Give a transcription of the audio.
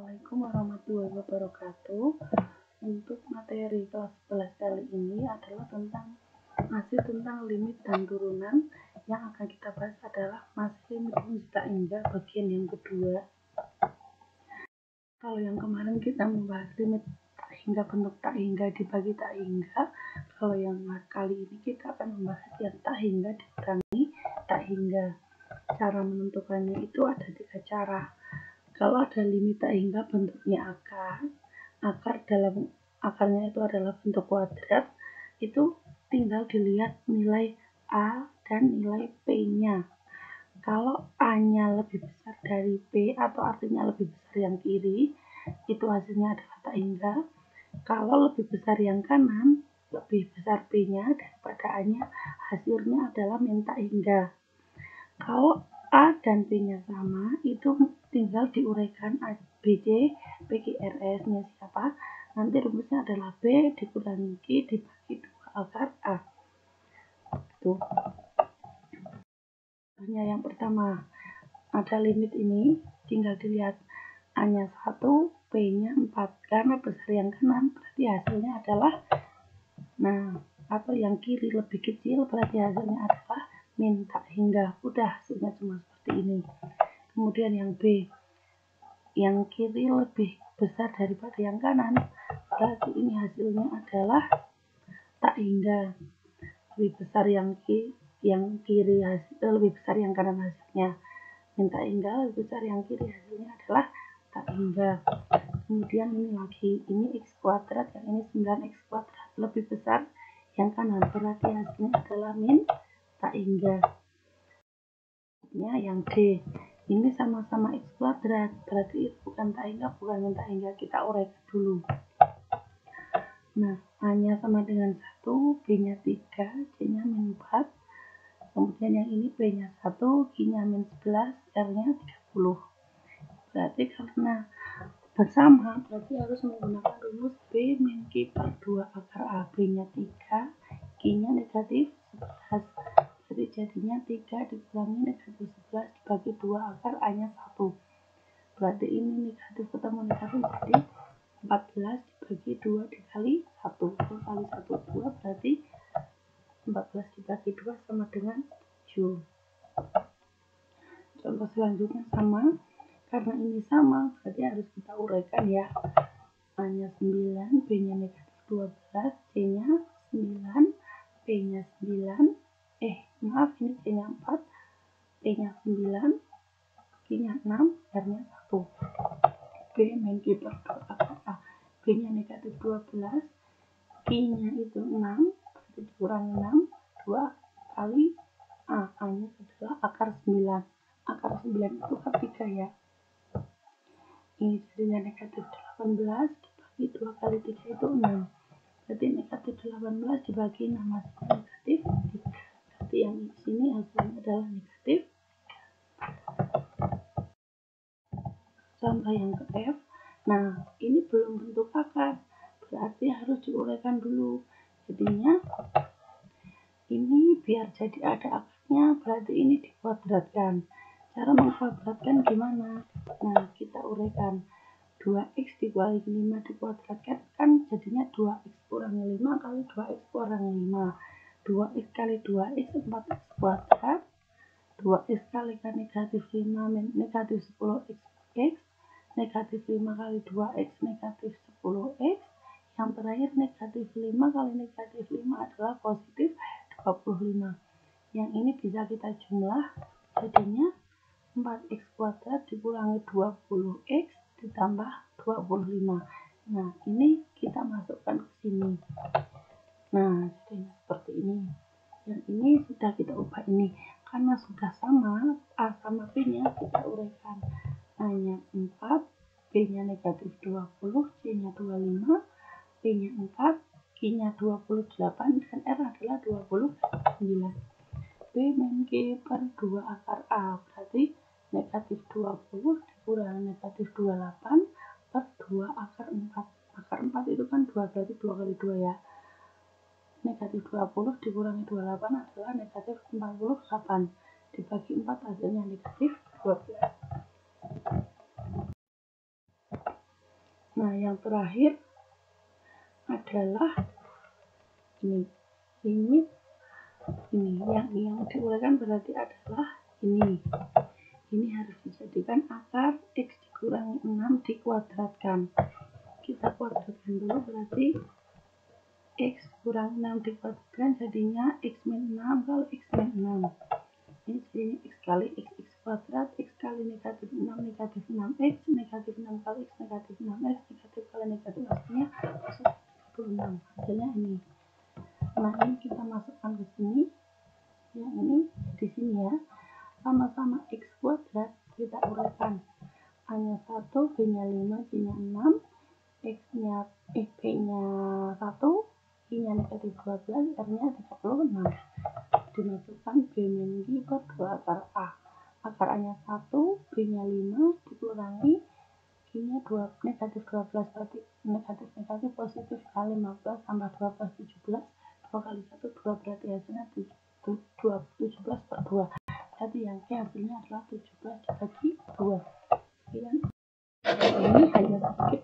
Assalamualaikum warahmatullahi wabarakatuh. Untuk materi kelas 11 kali ini adalah masih tentang limit dan turunan. Yang akan kita bahas adalah masih limit rumus tak hingga bagian yang kedua. Kalau yang kemarin kita membahas limit tak hingga bentuk tak hingga dibagi tak hingga, kalau yang kali ini kita akan membahas yang tak hingga dikurangi tak hingga. Cara menentukannya itu ada 3 cara. Kalau ada limit tak hingga bentuknya akarnya itu adalah bentuk kuadrat, itu tinggal dilihat nilai A dan nilai P-nya. Kalau A-nya lebih besar dari P atau artinya lebih besar yang kiri, itu hasilnya adalah tak hingga. Kalau lebih besar yang kanan, lebih besar P-nya daripada A-nya, hasilnya adalah min tak hingga. Kalau A dan B-nya sama, itu tinggal diuraikan ABC, PQRS-nya siapa? Nanti rumusnya adalah B dikurangi Q dibagi 2 akar A. Tuh. Yang pertama, ada limit ini, tinggal dilihat A-nya 1, B-nya 4. Karena besar yang kanan, berarti hasilnya adalah, atau yang kiri lebih kecil, berarti hasilnya adalah min tak hingga. Udah, hasilnya cuma seperti ini. Kemudian yang B, yang kiri lebih besar daripada yang kanan, berarti ini hasilnya adalah tak hingga. Lebih besar yang kiri lebih besar yang kanan hasilnya min tak hingga, lebih besar yang kiri hasilnya adalah tak hingga. Kemudian ini lagi, ini x kuadrat, yang ini 9x kuadrat, lebih besar yang kanan, berarti hasilnya adalah min tak hingga. Yang D, ini sama-sama x kuadrat, berarti bukan tak hingga, bukan min tak hingga. Kita uraikan dulu. A-nya sama dengan 1, B-nya 3, C-nya min 4. Kemudian yang ini B-nya 1, Q-nya min 11, R-nya 30. Berarti karena bersama, berarti harus menggunakan rumus B min Q per 2 akar A. B-nya 3, Q-nya negatif 11. Jadi jadinya 3 dikurangi negatif 11 dibagi 2 akar A-nya 1. Berarti ini negatif ketemu negatif, jadi 14 dibagi 2 dikali 1. 2 kali 1, 2, berarti 14 dibagi 2 sama dengan 7. Contoh selanjutnya sama. Karena ini sama, berarti harus kita uraikan ya. A-nya 9, B-nya negatif 12, C-nya 9, P-nya 9, ini C-nya 4, P-nya 9, Q-nya 6, R-nya 1. B min Q per 2 akar A. B-nya negatif 12, Q-nya itu 6, berarti dikurangi 6, 2 kali A. A-nya adalah akar 9. Akar 9 itu akar 3 ya. Ini jadinya negatif 18 dibagi 2 kali 3 itu 6. Berarti negatif 18 dibagi 6 hasilnya negatif 3. Berarti yang di sini hasilnya adalah negatif 3. Contoh yang ke F. Ini belum bentuk akar, berarti harus diuraikan dulu. Jadinya ini biar jadi ada akarnya, berarti ini dikuadratkan. Cara mengkuadratkan gimana? Kita uraikan. 2x dikali 5 dikuadratkan, kan jadinya 2x kurangi 5 kali 2x kurangi 5. 2x kali 2x 4x kuadrat. 2x kali negatif 5 negatif 10x x. Negatif 5 kali 2x negatif 10x. Yang terakhir negatif 5 kali negatif 5 adalah positif 25. Yang ini bisa kita jumlah, jadinya 4x kuadrat dikurangi 20x ditambah 25. Ini kita masukkan ke sini. Jadinya seperti ini. Yang ini sudah kita ubah ini. Karena sudah sama, A sama B-nya kita uraikan. A-nya 4, B-nya negatif 20, C-nya 25, P-nya 4, Q-nya 28, dan R adalah 29. B min Q per 2 akar A, berarti negatif 20 dikurangi negatif 28 per 2 akar 4. Akar 4 itu kan 2, berarti 2 kali 2 ya. Negatif 20 dikurangi 28 adalah negatif 48. Dibagi 4 hasilnya negatif 12. Nah, yang terakhir adalah ini limit ini yang diuraikan berarti adalah ini harus dijadikan akar X dikurangi 6 dikuadratkan. Kita kuadratkan dulu, berarti X kurang 6 dikuadratkan jadinya X min 6 kali X min 6. Ini jadinya X kali X kuadrat, X kali negatif 6 negatif 6X, negatif 6 kali X negatif 6X, negatif kali negatif X-nya 36. Hasilnya ini. Nah, ini kita masukkan ke sini. Yang ini di sini ya. Sama-sama X kuadrat kita uraikan. A-nya 1, B-nya 5, C-nya 6, B-nya 1, I-nya negatif 12, R-nya 36. Dimasukkan B min G per 2 akar A. Akar A-nya 1, B-nya 5, dikurangi I-nya negatif 12, berarti negatif positif kali 15 tambah 12, 17. 2 kali 1, 2, berarti hasilnya 17 per 2. Berarti yang hasilnya adalah 17 dibagi 2. Sekian. Ini hanya sedikit